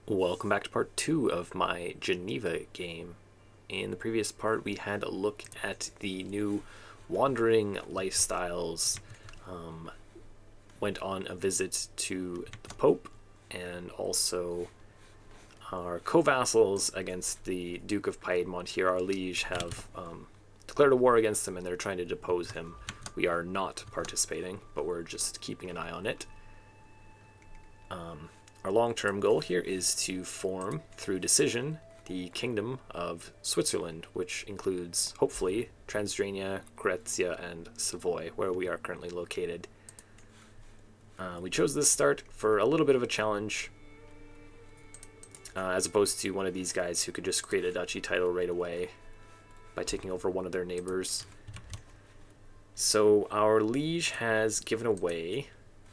Welcome back to part 2 of my Geneva game. In the previous part, we had a look at the new wandering lifestyles, went on a visit to the Pope, and also our co-vassals against the Duke of Piedmont here, our liege, have declared a war against him and they're trying to depose him. We are not participating, but we're just keeping an eye on it. Our long-term goal here is to form, through decision, the Kingdom of Switzerland, which includes, hopefully, Transylvania, Gorizia, and Savoy, where we are currently located. We chose this start for a little bit of a challenge, as opposed to one of these guys who could just create a duchy title right away by taking over one of their neighbors. So our liege has given away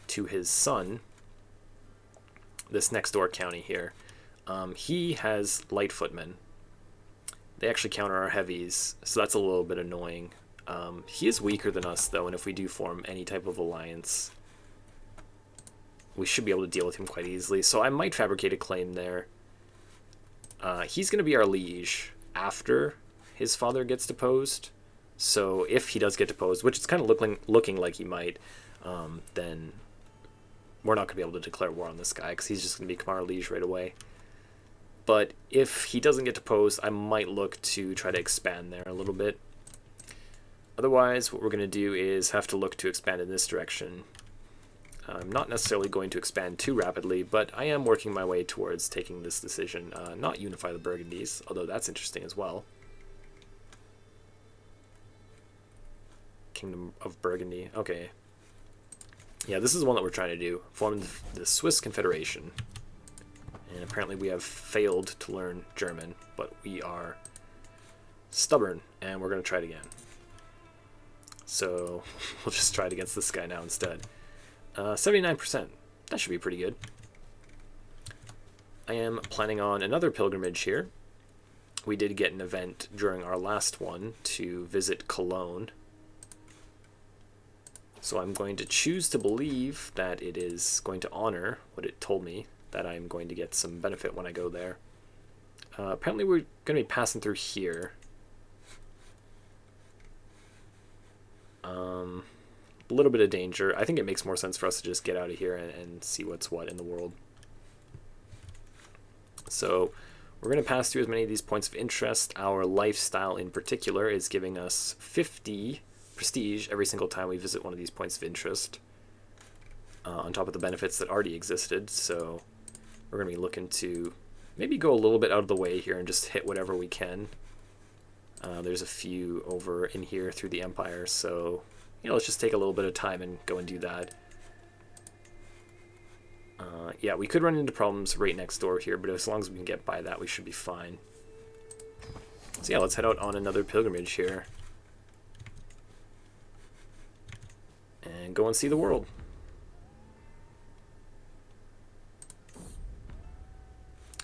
to his son this next door county here. He has light footmen. They actually counter our heavies, so that's a little bit annoying. He is weaker than us, though, and if we do form any type of alliance, we should be able to deal with him quite easily. So I might fabricate a claim there. He's going to be our liege after his father gets deposed. So if he does get deposed, which it's kind of looking like he might, then we're not going to be able to declare war on this guy because he's just going to become our liege right away. But if he doesn't get deposed, I might look to try to expand there a little bit. Otherwise, what we're going to do is have to look to expand in this direction. I'm not necessarily going to expand too rapidly, but I am working my way towards taking this decision. Not unify the Burgundies, although that's interesting as well. Kingdom of Burgundy. Okay. Yeah, this is the one that we're trying to do. Form the Swiss Confederation. And apparently we have failed to learn German, but we are stubborn, and we're going to try it again. So we'll just try it against this guy now instead. 79%. That should be pretty good. I am planning on another pilgrimage here. We did get an event during our last one to visit Cologne. So I'm going to choose to believe that it is going to honor what it told me, that I'm going to get some benefit when I go there. Apparently we're going to be passing through here. A little bit of danger. I think it makes more sense for us to just get out of here and see what's what in the world. So we're going to pass through as many of these points of interest. Our lifestyle in particular is giving us 50 prestige every single time we visit one of these points of interest, on top of the benefits that already existed. So we're going to be looking to maybe go a little bit out of the way here and just hit whatever we can. There's a few over in here through the Empire, so let's just take a little bit of time and go and do that. Yeah, we could run into problems right next door here, but as long as we can get by that, we should be fine. So yeah, let's head out on another pilgrimage here and go and see the world.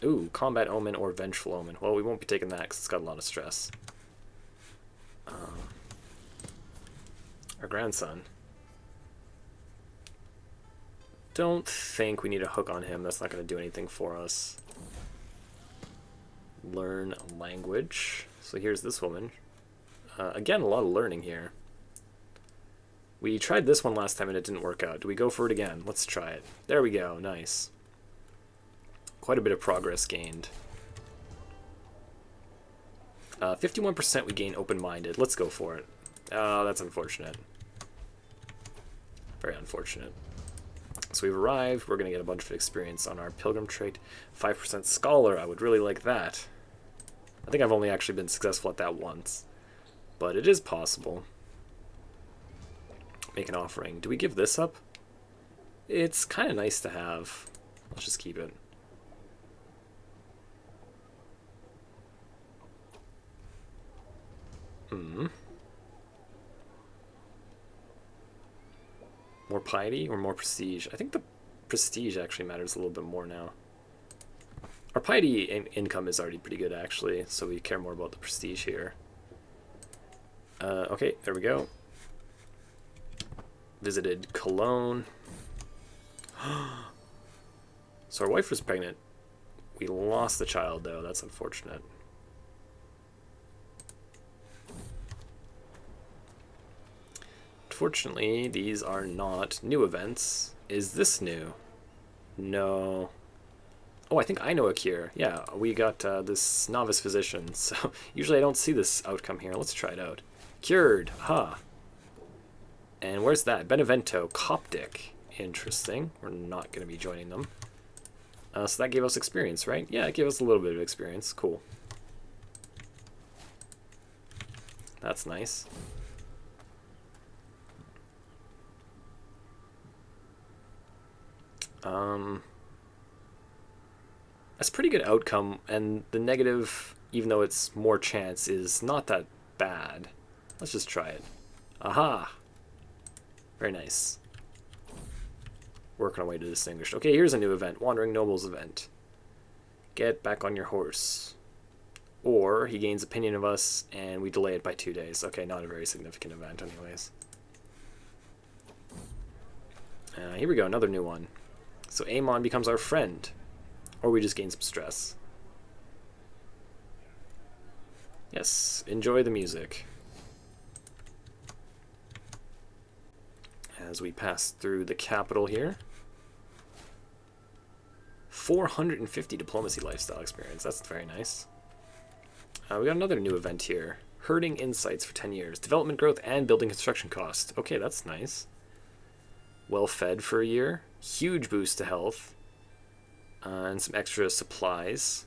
Ooh, Combat Omen or Vengeful Omen. Well, we won't be taking that because it's got a lot of stress. Our grandson. Don't think we need a hook on him. That's not going to do anything for us. Learn language. So here's this woman. Again, a lot of learning here. We tried this one last time and it didn't work out. Do we go for it again? Let's try it. There we go. Nice. Quite a bit of progress gained. 51% we gain open-minded. Let's go for it. Oh, that's unfortunate. Very unfortunate. So we've arrived. We're going to get a bunch of experience on our pilgrim trait. 5% scholar. I would really like that. I think I've only actually been successful at that once. But it is possible. Make an offering. Do we give this up? It's kind of nice to have. Let's just keep it. More piety or more prestige? I think the prestige actually matters a little bit more now. Our piety income is already pretty good, actually, so we care more about the prestige here. Okay, there we go. Visited Cologne. So our wife was pregnant. We lost the child, though. That's unfortunate. Unfortunately, these are not new events. Is this new? No. Oh, I think I know a cure. Yeah, we got this novice physician. So usually I don't see this outcome here. Let's try it out. Cured. Ha. And where's that? Benevento. Coptic. Interesting. We're not going to be joining them. So that gave us experience, right? Yeah, it gave us a little bit of experience. Cool. That's nice. That's a pretty good outcome, and the negative, even though it's more chance, is not that bad. Let's just try it. Aha! Very nice. Working our way to distinguished. Okay, here's a new event. Wandering Nobles event. Get back on your horse. Or he gains opinion of us, and we delay it by 2 days. Okay, not a very significant event anyways. Here we go, another new one. So Amon becomes our friend. Or we just gain some stress. Yes, enjoy the music. As we pass through the capital here. 450 diplomacy lifestyle experience. That's very nice. We got another new event here. Herding insights for 10 years. Development growth and building construction cost. Okay, that's nice. Well fed for a year. Huge boost to health. And some extra supplies.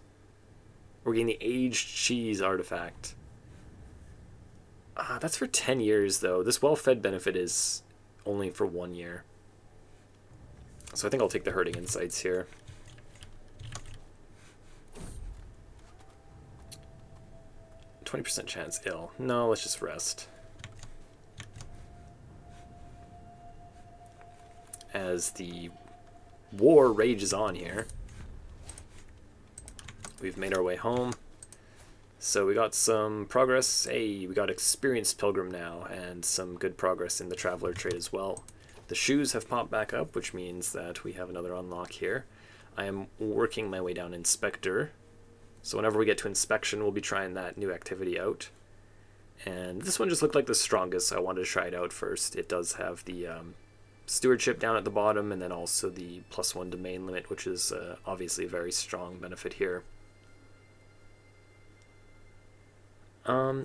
We're getting the aged cheese artifact. That's for 10 years, though. This well-fed benefit is only for 1 year. So I think I'll take the herding insights here. %20 chance ill. No, let's just rest. As the war rages on here. We've made our way home. So we got some progress. Hey, we got experienced pilgrim now, and some good progress in the traveler trade as well. The shoes have popped back up, which means that we have another unlock here. I am working my way down inspector. So whenever we get to inspection, we'll be trying that new activity out. And this one just looked like the strongest, so I wanted to try it out first. It does have the stewardship down at the bottom, and then also the +1 domain limit, which is obviously a very strong benefit here.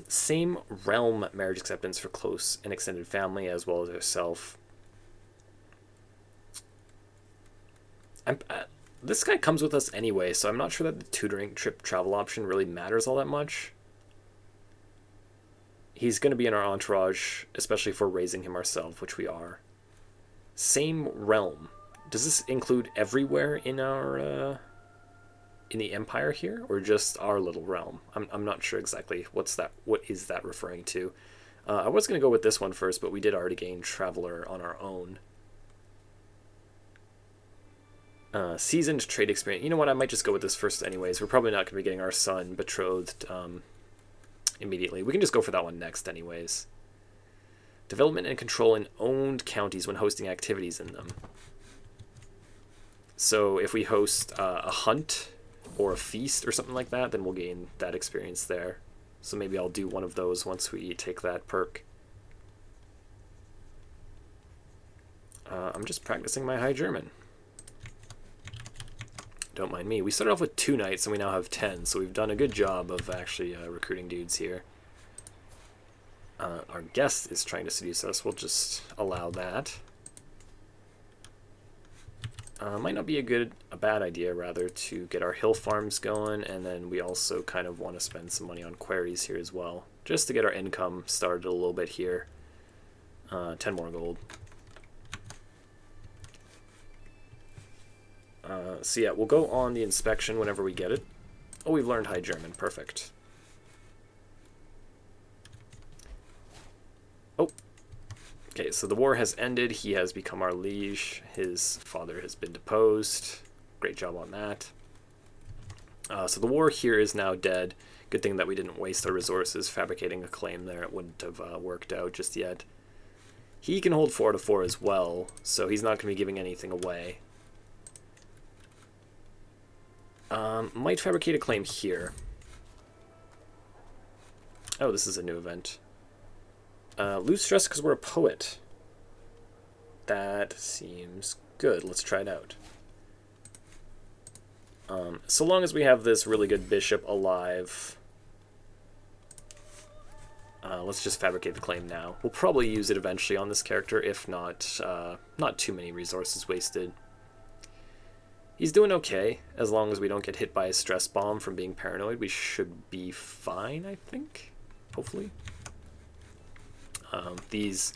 Same realm marriage acceptance for close and extended family as well as yourself. This guy comes with us anyway, so I'm not sure that the tutoring trip travel option really matters all that much. He's going to be in our entourage, especially if we're raising him ourselves, which we are. Same realm. Does this include everywhere in our in the empire here, or just our little realm? I'm not sure exactly what is that referring to. I was going to go with this one first, but we did already gain traveler on our own. Seasoned trade experience. You know what? I might just go with this first anyways. We're probably not going to be getting our son betrothed immediately. We can just go for that one next anyways. Development and control in owned counties when hosting activities in them. So if we host a hunt or a feast or something like that, then we'll gain that experience there. So maybe I'll do one of those once we take that perk. I'm just practicing my High German. Don't mind me. We started off with 2 knights and we now have 10, so we've done a good job of actually recruiting dudes here. Our guest is trying to seduce us. We'll just allow that. Might not be a bad idea, rather, to get our hill farms going, and then we also kind of want to spend some money on quarries here as well, just to get our income started a little bit here. 10 more gold. So yeah, we'll go on the inspection whenever we get it. Oh, we've learned High German. Perfect. Oh. Okay, so the war has ended. He has become our liege. His father has been deposed. Great job on that. So the war here is now dead. Good thing that we didn't waste our resources fabricating a claim there. It wouldn't have worked out just yet. He can hold 4-4 as well, so he's not going to be giving anything away. Might fabricate a claim here. Oh, this is a new event. Lose stress because we're a poet. That seems good. Let's try it out. So long as we have this really good bishop alive, let's just fabricate the claim now. We'll probably use it eventually on this character, if not, not too many resources wasted. He's doing okay, as long as we don't get hit by a stress bomb from being paranoid. We should be fine, I think. Hopefully. These,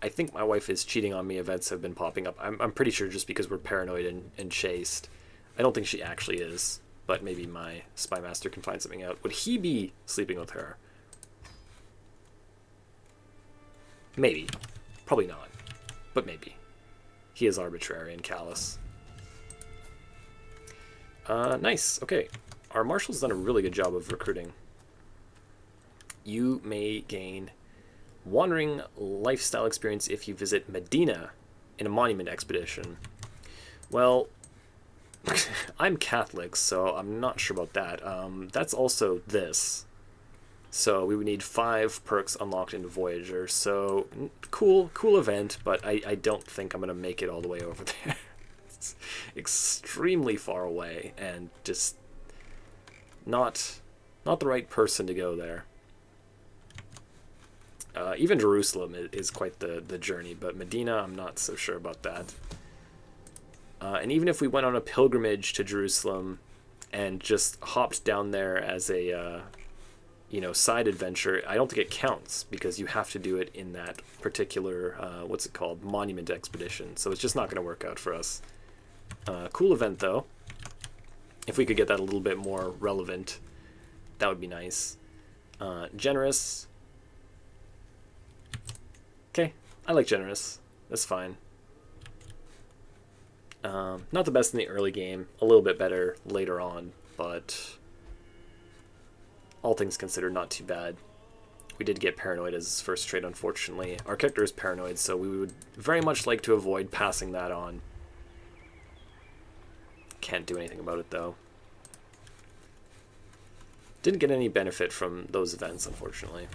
I think my wife is cheating on me events have been popping up. I'm pretty sure just because we're paranoid and chased. I don't think she actually is, but maybe my spy master can find something out. Would he be sleeping with her? Maybe. Probably not. But maybe. He is arbitrary and callous. Nice. Okay. Our marshal's done a really good job of recruiting. You may gain wandering lifestyle experience if you visit Medina in a monument expedition. Well, I'm Catholic, so I'm not sure about that. That's also this. So we would need 5 perks unlocked into Voyager. So cool event, but I don't think I'm going to make it all the way over there. It's extremely far away and just not the right person to go there. Even Jerusalem is quite the journey, but Medina, I'm not so sure about that. And even if we went on a pilgrimage to Jerusalem and just hopped down there as a side adventure, I don't think it counts because you have to do it in that particular what's it called, monument expedition. So it's just not going to work out for us. Cool event though. If we could get that a little bit more relevant, that would be nice. Generous. Okay, I like generous. That's fine. Not the best in the early game, a little bit better later on, but all things considered, not too bad. We did get paranoid as his first trait, unfortunately. Our character is paranoid, so we would very much like to avoid passing that on. Can't do anything about it, though. Didn't get any benefit from those events, unfortunately.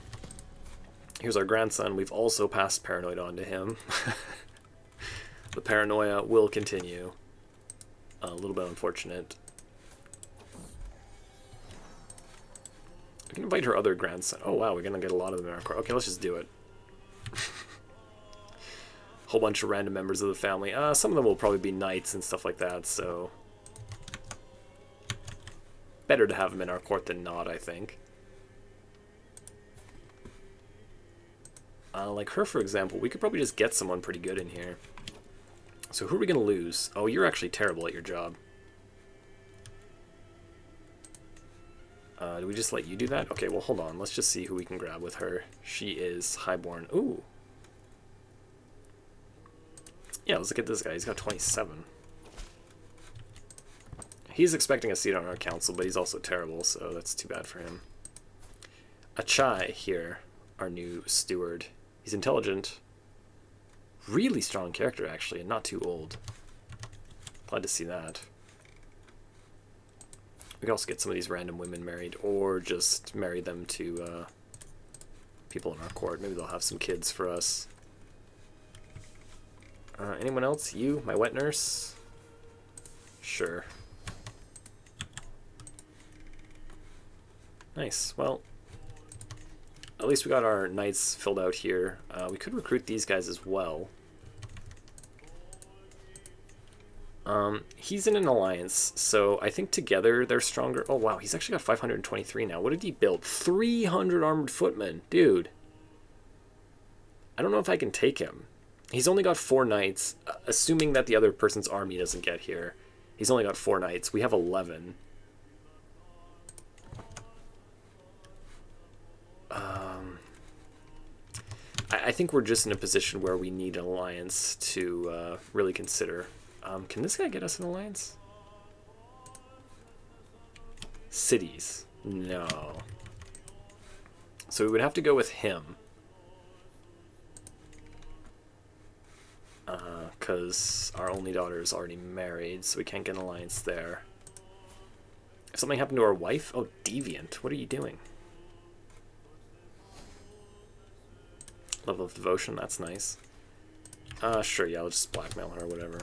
Here's our grandson. We've also passed paranoid on to him. The paranoia will continue. A little bit unfortunate. I can invite her other grandson. Oh wow, we're gonna get a lot of them in our car. Okay, let's just do it. Whole bunch of random members of the family. Some of them will probably be knights and stuff like that, so better to have them in our court than not, I think. Like her, for example, we could probably just get someone pretty good in here. So who are we going to lose? Oh, you're actually terrible at your job. Do we just let you do that? Okay, well, hold on. Let's just see who we can grab with her. She is highborn. Ooh. Yeah, let's look at this guy. He's got 27. He's expecting a seat on our council, but he's also terrible, so that's too bad for him. Achai here, our new steward. He's intelligent. Really strong character, actually, and not too old. Glad to see that. We can also get some of these random women married, or just marry them to people in our court. Maybe they'll have some kids for us. Anyone else? You, my wet nurse? Sure. Nice. Well, at least we got our knights filled out here. We could recruit these guys as well. He's in an alliance, so I think together they're stronger. Oh wow, he's actually got 523 now. What did he build? 300 armored footmen. Dude. I don't know if I can take him. He's only got 4 knights, assuming that the other person's army doesn't get here. He's only got 4 knights. We have 11. I think we're just in a position where we need an alliance to really consider. Can this guy get us an alliance? Cities. No. So we would have to go with him. Because our only daughter is already married, so we can't get an alliance there. If something happened to our wife? Oh, deviant. What are you doing? Level of devotion, that's nice. Sure, yeah, I'll just blackmail her or whatever.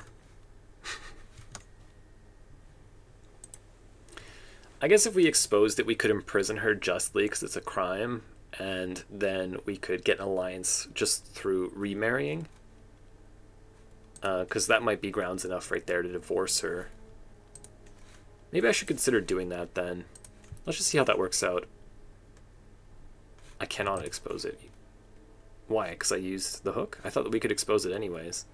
I guess if we exposed it, we could imprison her justly because it's a crime, and then we could get an alliance just through remarrying. Because that might be grounds enough right there to divorce her. Maybe I should consider doing that then. Let's just see how that works out. I cannot expose it. Why? Because I used the hook? I thought that we could expose it anyways.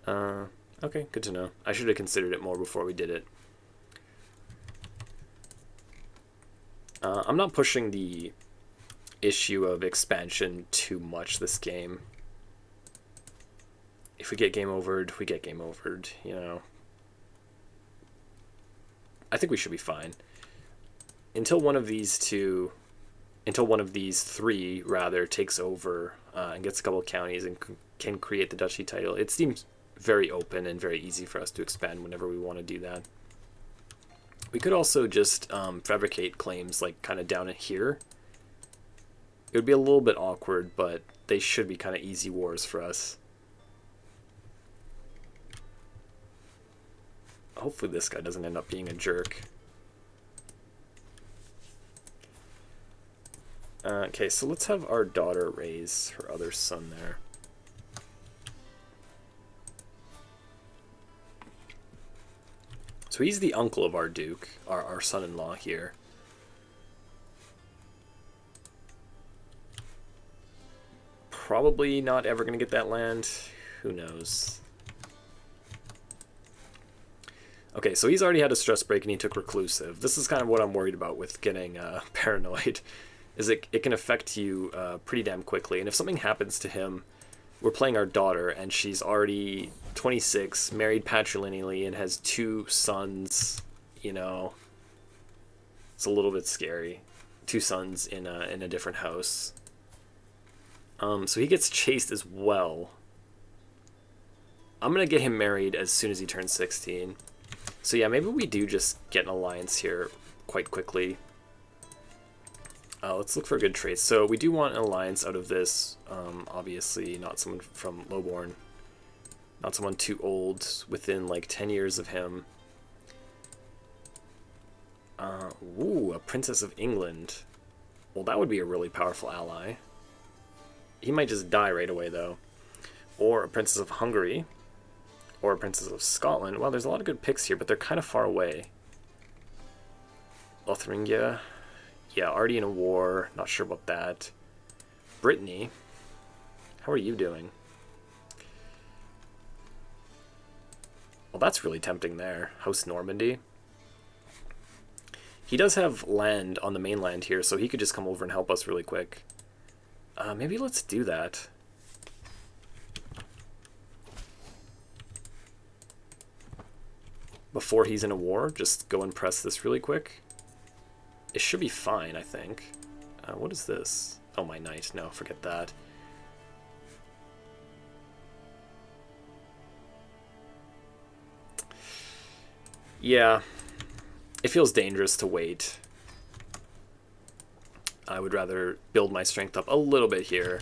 Okay, good to know. I should have considered it more before we did it. I'm not pushing the issue of expansion too much this game. If we get game overed, we get game overed, you know. I think we should be fine. Until one of these three, rather, takes over and gets a couple of counties and can create the duchy title, it seems very open and very easy for us to expand whenever we want to do that. We could also just fabricate claims like kind of down here. It would be a little bit awkward, but they should be kind of easy wars for us. Hopefully this guy doesn't end up being a jerk. Okay, so let's have our daughter raise her other son there. So he's the uncle of our duke, our son-in-law here. Probably not ever going to get that land. Who knows? Okay, so he's already had a stress break and he took reclusive. This is kind of what I'm worried about with getting paranoid. Is it can affect you pretty damn quickly. And if something happens to him, we're playing our daughter, and she's already 26, married patrilineally, and has 2 sons, you know. It's a little bit scary. 2 sons in a different house. So he gets chased as well. I'm going to get him married as soon as he turns 16. So yeah, maybe we do just get an alliance here quite quickly. Let's look for good traits. So we do want an alliance out of this. Obviously, not someone from Lowborn. Not someone too old, within like 10 years of him. Ooh, a Princess of England. Well, that would be a really powerful ally. He might just die right away, though. Or a Princess of Hungary. Or a Princess of Scotland. Well, there's a lot of good picks here, but they're kind of far away. Lotharingia. Yeah, already in a war. Not sure about that. Brittany. How are you doing? Well, that's really tempting there. House Normandy. He does have land on the mainland here, so he could just come over and help us really quick. Maybe let's do that. Before he's in a war, just go and press this really quick. It should be fine, I think. What is this? Oh, my knight. No, forget that. Yeah, it feels dangerous to wait. I would rather build my strength up a little bit here.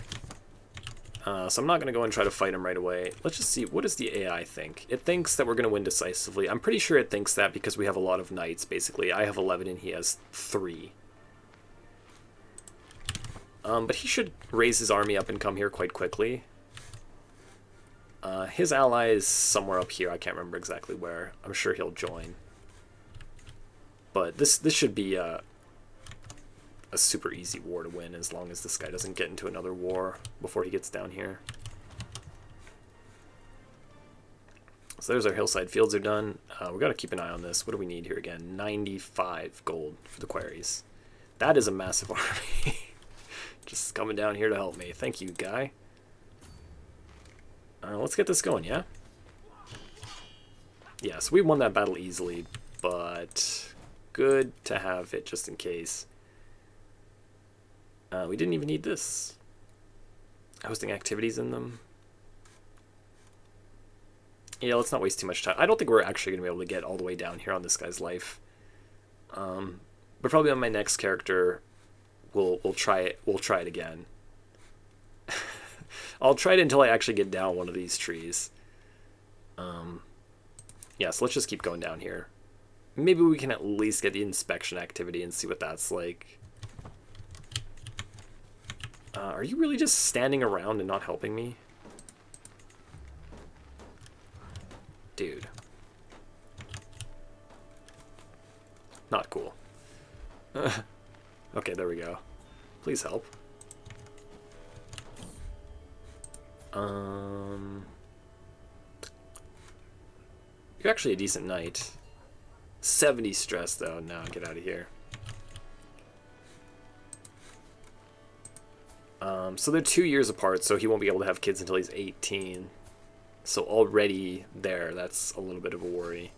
So I'm not going to go and try to fight him right away. Let's just see, what does the AI think? It thinks that we're going to win decisively. I'm pretty sure it thinks that because we have a lot of knights, basically. I have 11 and he has 3. But he should raise his army up and come here quite quickly. His ally is somewhere up here. I can't remember exactly where. I'm sure he'll join. But this should be a super easy war to win as long as this guy doesn't get into another war before he gets down here. So there's our hillside fields are done. We've got to keep an eye on this. What do we need here again? 95 gold for the quarries. That is a massive army. Just coming down here to help me. Thank you, guy. Let's get this going, yeah? Yeah, so we won that battle easily, but good to have it just in case. We didn't even need this. Hosting activities in them. Yeah, let's not waste too much time. I don't think we're actually going to be able to get all the way down here on this guy's life. But probably on my next character, we'll try it. We'll try it again. I'll try it until I actually get down one of these trees. Yeah, so let's just keep going down here. Maybe we can at least get the inspection activity and see what that's like. Are you really just standing around and not helping me? Dude. Not cool. Okay, there we go. Please help. You're actually a decent knight. 70 stress though. No, get out of here. So they're 2 years apart, so he won't be able to have kids until he's 18. So already there, that's a little bit of a worry.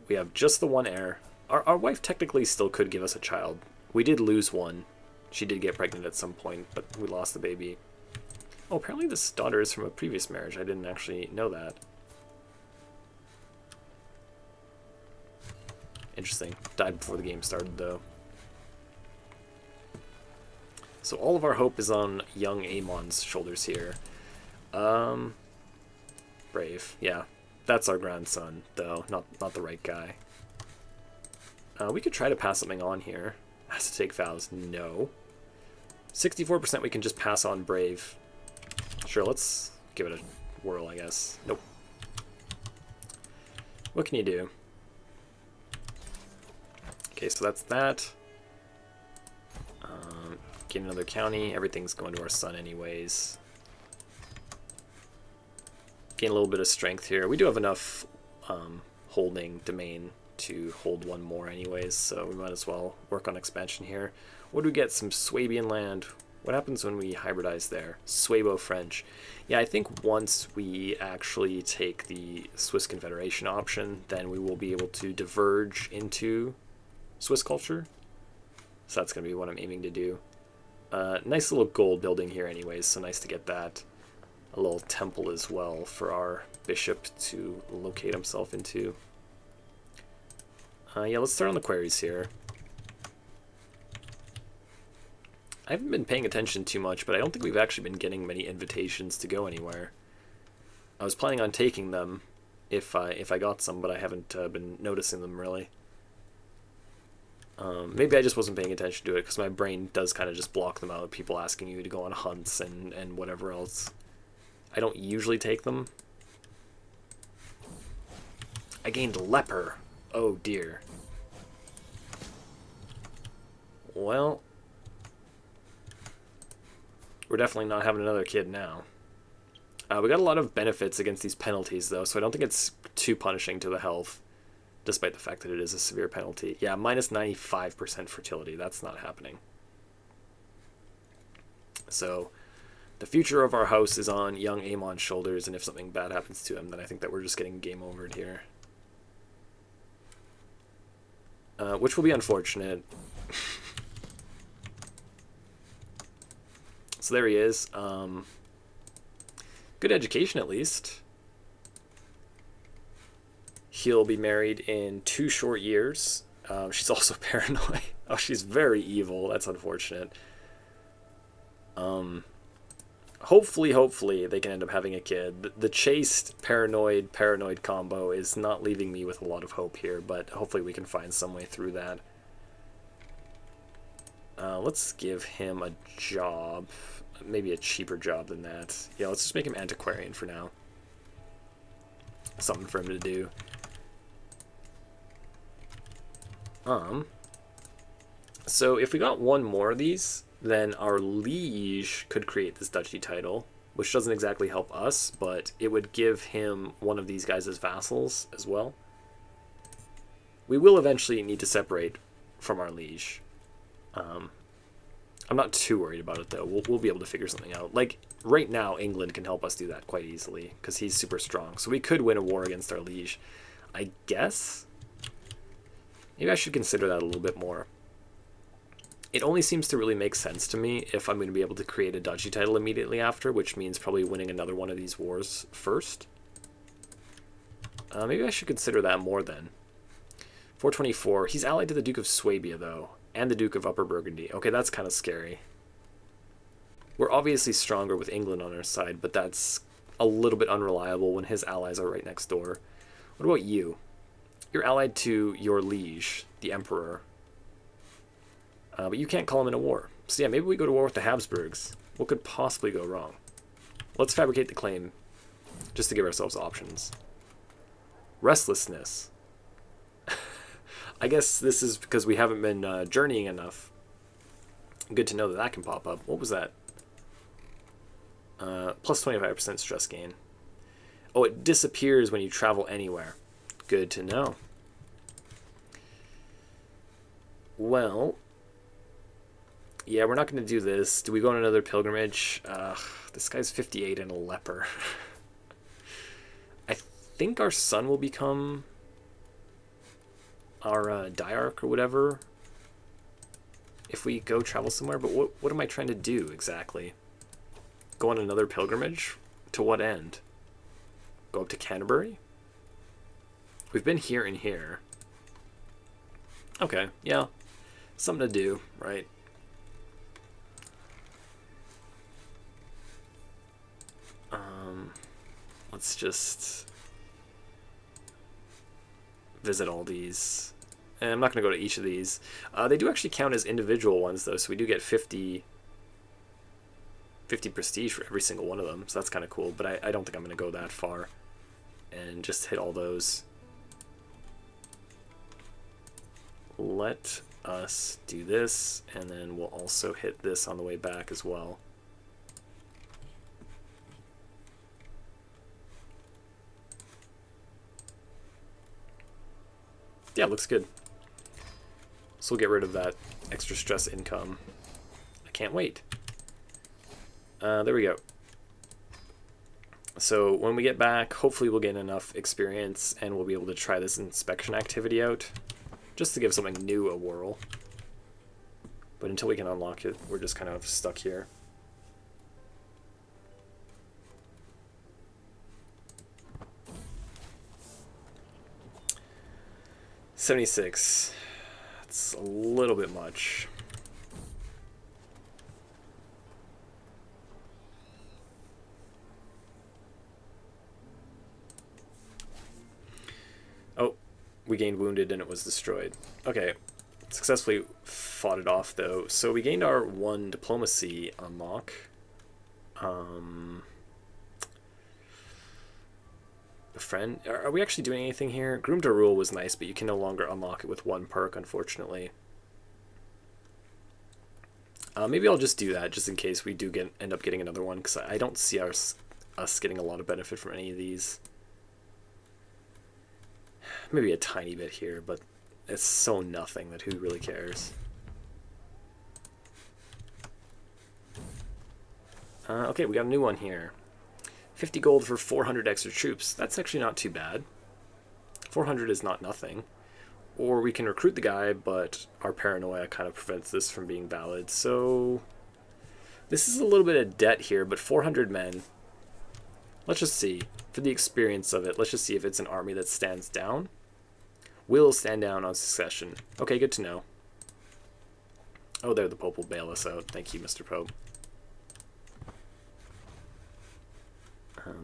We have just the one heir. Our wife technically still could give us a child. We did lose one. She did get pregnant at some point, but we lost the baby. Oh, apparently this daughter is from a previous marriage. I didn't actually know that. Interesting. Died before the game started, though. So all of our hope is on young Amon's shoulders here. Brave. Yeah, that's our grandson, though. Not the right guy. We could try to pass something on here. Has to take vows. No. 64% we can just pass on Brave. Sure, let's give it a whirl, I guess. Nope. What can you do? Okay, so that's that. Get another county. Everything's going to our son anyways. Gain a little bit of strength here. We do have enough holding domain to hold one more anyways, so we might as well work on expansion here. What do we get? Some Swabian land. What happens when we hybridize there? Swabo French. Yeah, I think once we actually take the Swiss Confederation option, then we will be able to diverge into Swiss culture. So that's going to be what I'm aiming to do. Nice little gold building here anyways, so nice to get that. A little temple as well for our bishop to locate himself into. Yeah, let's start on the queries here. I haven't been paying attention too much, but I don't think we've actually been getting many invitations to go anywhere. I was planning on taking them if I got some, but I haven't been noticing them really. Maybe I just wasn't paying attention to it because my brain does kind of just block them out. People asking you to go on hunts and whatever else. I don't usually take them. I gained leper. Oh dear. Well, we're definitely not having another kid now. We got a lot of benefits against these penalties though, so I don't think it's too punishing to the health. Despite the fact that it is a severe penalty. Yeah, minus 95% fertility. That's not happening. So, the future of our house is on young Amon's shoulders, and if something bad happens to him, then I think that we're just getting game overed here. Which will be unfortunate. So there he is. Good education, at least. He'll be married in 2 short years. She's also paranoid. Oh, she's very evil. That's unfortunate. Hopefully they can end up having a kid. The chaste paranoid combo is not leaving me with a lot of hope here, but hopefully we can find some way through that. Let's give him a job. Maybe a cheaper job than that. Yeah, let's just make him antiquarian for now. Something for him to do. So if we got one more of these, then our liege could create this duchy title, which doesn't exactly help us, but it would give him one of these guys as vassals as well. We will eventually need to separate from our liege. I'm not too worried about it though. We'll be able to figure something out. Like right now, England can help us do that quite easily because he's super strong. So we could win a war against our liege, I guess. Maybe I should consider that a little bit more. It only seems to really make sense to me if I'm going to be able to create a duchy title immediately after, which means probably winning another one of these wars first. Maybe I should consider that more then. 424. He's allied to the Duke of Swabia, though, and the Duke of Upper Burgundy. Okay, that's kind of scary. We're obviously stronger with England on our side, but that's a little bit unreliable when his allies are right next door. What about you? You're allied to your liege, the Emperor. But you can't call him in a war. So yeah, maybe we go to war with the Habsburgs. What could possibly go wrong? Let's fabricate the claim, just to give ourselves options. Restlessness. I guess this is because we haven't been journeying enough. Good to know that that can pop up. What was that? Plus 25% stress gain. Oh, it disappears when you travel anywhere. Good to know. Well, yeah, we're not going to do this. Do we go on another pilgrimage? This guy's 58 and a leper. I think our son will become our diarch or whatever if we go travel somewhere. But what am I trying to do exactly? Go on another pilgrimage? To what end? Go up to Canterbury? We've been here and here. Okay, yeah. Something to do, right? Let's just visit all these. And I'm not going to go to each of these. They do actually count as individual ones, though, so we do get 50 prestige for every single one of them, so that's kind of cool, but I don't think I'm going to go that far and just hit all those. Let us do this, and then we'll also hit this on the way back as well. Yeah, looks good. So we'll get rid of that extra stress income. I can't wait. There we go. So when we get back, hopefully we'll get enough experience and we'll be able to try this inspection activity out, just to give something new a whirl. But until we can unlock it, we're just kind of stuck here. $76. That's a little bit much. Oh, we gained wounded and it was destroyed. Okay, successfully fought it off though. So we gained our 1 diplomacy unlock. Friend, are we actually doing anything here? Groom to Rule was nice, but you can no longer unlock it with 1 perk, unfortunately. Maybe I'll just do that, just in case we do end up getting another one, because I don't see us getting a lot of benefit from any of these. Maybe a tiny bit here, but it's so nothing that who really cares. Okay, we got a new one here. 50 gold for 400 extra troops. That's actually not too bad. 400 is not nothing. Or we can recruit the guy, but our paranoia kind of prevents this from being valid. So this is a little bit of debt here, but 400 men. Let's just see. For the experience of it, let's just see if it's an army that stands down. Will stand down on succession. Okay, good to know. Oh, there, the Pope will bail us out. Thank you, Mr. Pope.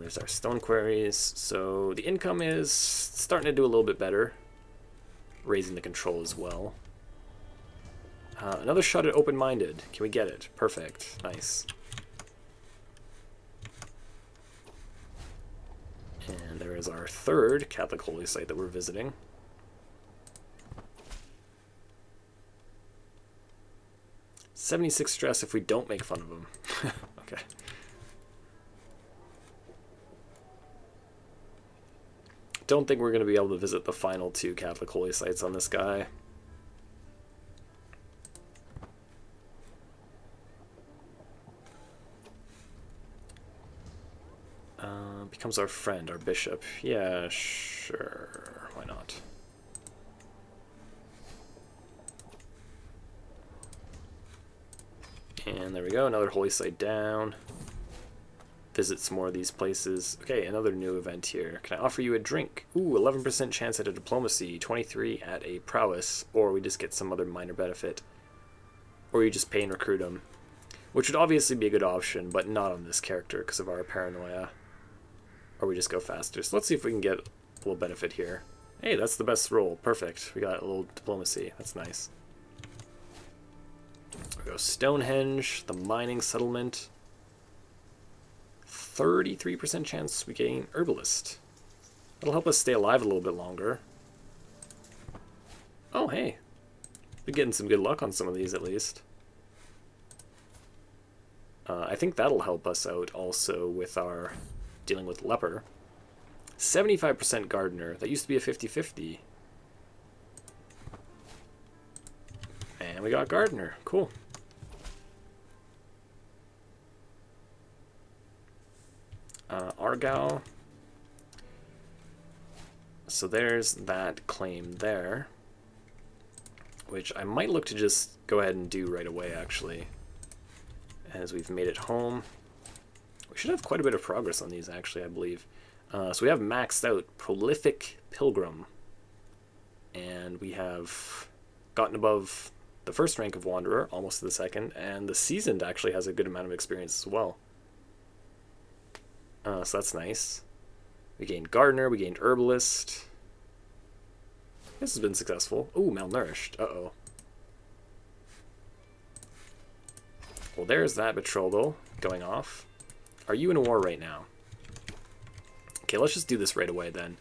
There's our stone quarries. So the income is starting to do a little bit better. Raising the control as well. Another shot at open-minded. Can we get it? Perfect. Nice. And there is our 3rd Catholic holy site that we're visiting. $76 stress if we don't make fun of him. Okay. Don't think we're going to be able to visit the final 2 Catholic holy sites on this guy. Becomes our friend, our bishop. Yeah, sure. Why not? And there we go, another holy site down. visit some more of these places. Okay, another new event here. Can I offer you a drink? Ooh, 11% chance at a diplomacy, 23 at a prowess, or we just get some other minor benefit. Or you just pay and recruit them. Which would obviously be a good option, but not on this character because of our paranoia. Or we just go faster. So let's see if we can get a little benefit here. Hey, that's the best roll. Perfect. We got a little diplomacy. That's nice. We go Stonehenge, the mining settlement. 33% chance we gain Herbalist. That'll help us stay alive a little bit longer. Oh, hey. We're getting some good luck on some of these at least. I think that'll help us out also with our dealing with Leper. 75% Gardener. That used to be a 50-50. And we got Gardener. Cool. Argyle. So there's that claim there, which I might look to just go ahead and do right away, actually, as we've made it home. We should have quite a bit of progress on these, actually, I believe. So we have maxed out Prolific Pilgrim, and we have gotten above the first rank of Wanderer, almost to the second, and the Seasoned actually has a good amount of experience as well. So that's nice. We gained Gardener, we gained Herbalist. This has been successful. Ooh, Malnourished. Uh-oh. Well, there's that betrothal going off. Are you in a war right now? Okay, let's just do this right away then.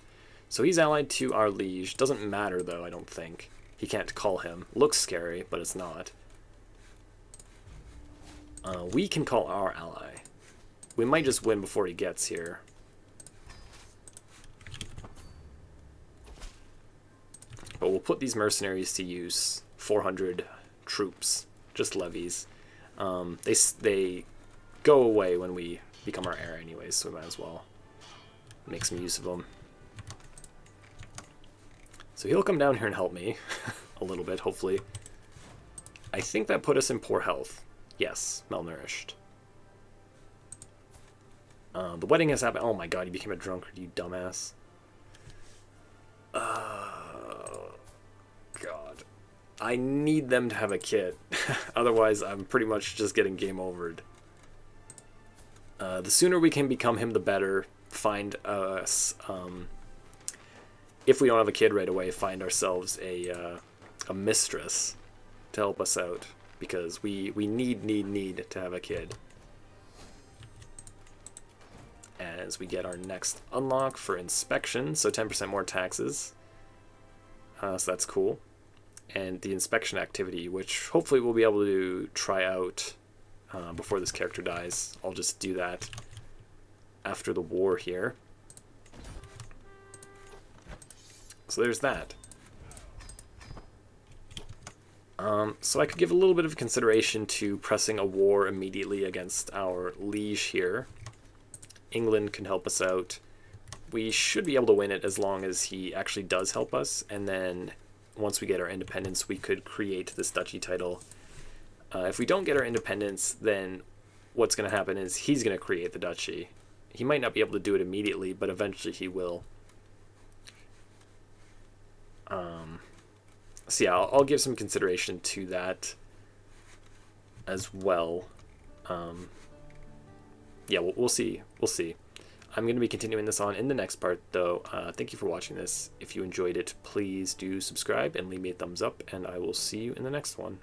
So he's allied to our liege. Doesn't matter, though, I don't think. He can't call him. Looks scary, but it's not. We can call our ally. We might just win before he gets here. But we'll put these mercenaries to use. 400 troops. Just levies. They go away when we become our heir anyways, so we might as well make some use of them. So he'll come down here and help me a little bit, hopefully. I think that put us in poor health. Yes, malnourished. The wedding has happened. Oh my god, he became a drunkard, you dumbass. God. I need them to have a kid. Otherwise, I'm pretty much just getting game overed. The sooner we can become him, the better. Find us, if we don't have a kid right away, find ourselves a mistress to help us out. Because we need to have a kid. As we get our next unlock for inspection, so 10% more taxes. So that's cool. And the inspection activity, which hopefully we'll be able to try out before this character dies. I'll just do that after the war here. So there's that. So I could give a little bit of consideration to pressing a war immediately against our liege here. England can help us out. We should be able to win it as long as he actually does help us, and then once we get our independence, we could create this duchy title. If we don't get our independence, then what's going to happen is he's going to create the duchy. He might not be able to do it immediately, but eventually he will. So yeah, I'll give some consideration to that as well. Yeah, we'll see. We'll see. I'm going to be continuing this on in the next part, though. Thank you for watching this. If you enjoyed it, please do subscribe and leave me a thumbs up, and I will see you in the next one.